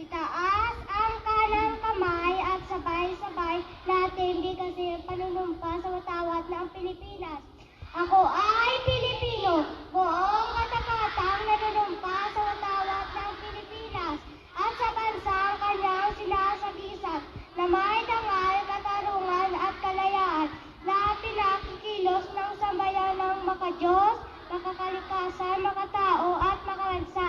Itaas ang kanang kamay at sabay-sabay natin bigkasin panunumpa sa watawat ng Pilipinas. Ako ay Pilipino, buong katakatang nanunumpa sa watawat ng Pilipinas at sa bansang kanyang sinasagisag na may dangal, katarungan at kalayaan na pinakikilos ng sambayan ng makadiyos, makakalikasan, makatao at makabansa.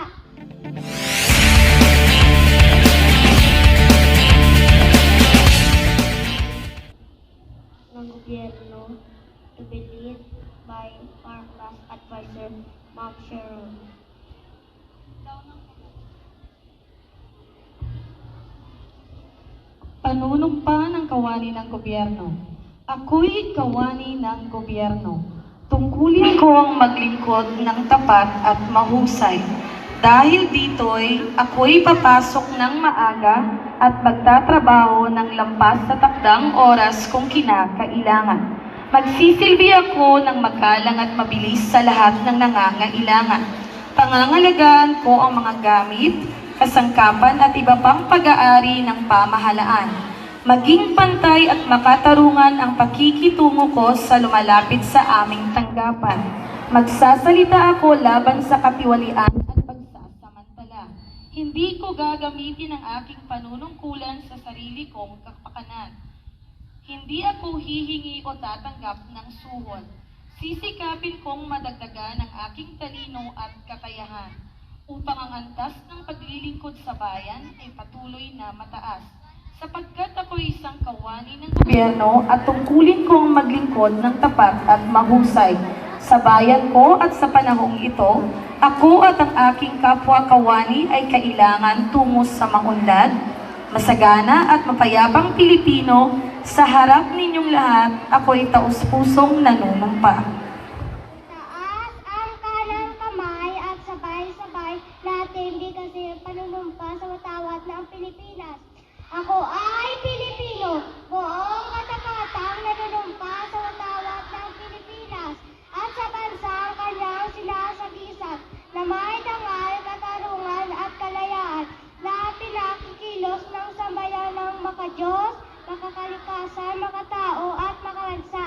Ng gobyerno to be led by our class advisor, Ma'am Cheryl. Panunumpa ng kawani ng gobyerno. Ako'y kawani ng gobyerno. Tungkulin ko ang maglingkod ng tapat at mahusay. Dahil dito'y ako'y papasok ng maaga at magtatrabaho ng lampas sa takdang oras kung kinakailangan. Magsisilbi ako ng magalang at mabilis sa lahat ng nangangailangan. Pangangalagaan ko ang mga gamit, kasangkapan at iba pang pag-aari ng pamahalaan. Maging pantay at makatarungan ang pakikitungo ko sa lumalapit sa aming tanggapan. Magsasalita ako laban sa katiwalian at pagsasamantala. Hindi ko gagamitin ang aking panunungkulan sa sarili kong kapakanan. Hindi ako hihingi o tatanggap ng suhol. Sisikapin kong madagdagan ang aking talino at kakayahan upang ang antas ng paglilingkod sa bayan ay patuloy na mataas. Sapagkat ako'y isang kawani ng gobyerno at tungkulin kong maglingkod ng tapat at mahusay. Sa bayan ko at sa panahong ito, ako at ang aking kapwa kawani ay kailangan tungo sa maunlad, masagana at mapayapang Pilipino. Sa harap ninyong lahat, ako'y taus-pusong nanunumpa. Itaas ang kanang kamay at sabay-sabay natin bigkasin panunumpa sa watawat ng Pilipinas. Ako ay Pilipino, buong katakatang nanunumpa sa watawat ng Pilipinas at sa bansang kanyang sinasagisag na may dangal, katarungan at kalayaan na pinakikilos ng sambayan ng makadiyos, makakalikasan, makatao at makabansa.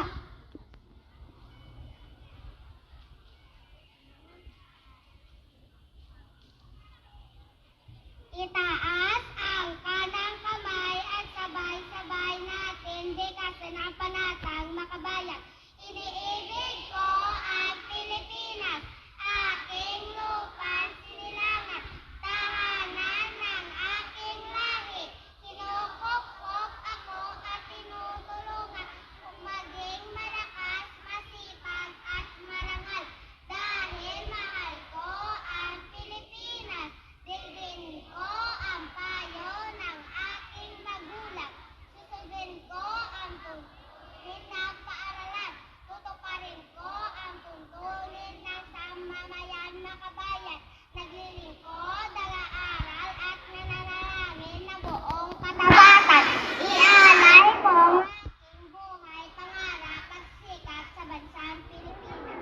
Itaas ang kanang kamay at sabay-sabay natin bigkasin ang panatang makabayan. Iniibig ko ang Pilipinas, aking lupang sinilangan, tahanan ng aking langit. Kinukupkop ako at tinutulungan kung maging malakas, masipag at marangal. Dahil mahal ko ang Pilipinas, digdin ko ang payo ng aking magulang. Susundin ko ang tungkulin ng paaralan. Tutuparin ko ang tungkulin ng samamayan makabayan. Naglilingkod, dala-aral at nananalangin na buong katapatan. Ialay ko ang aking buhay, pangarap at sikat sa bansang Pilipinas.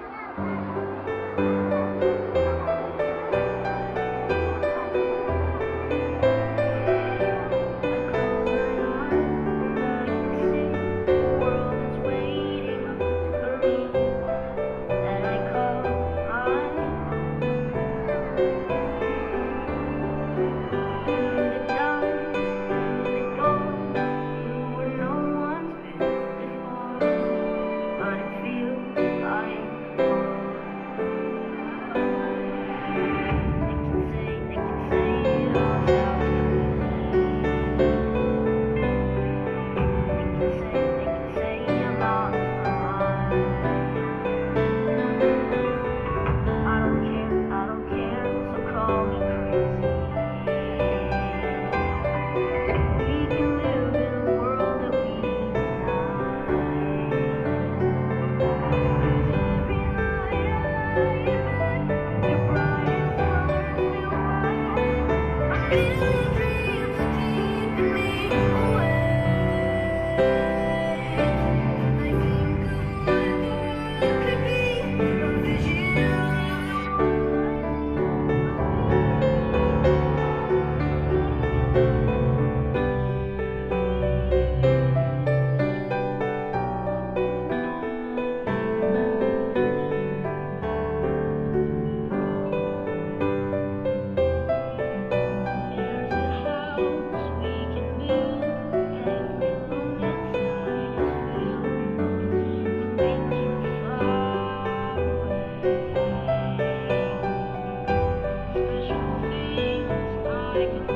Sila,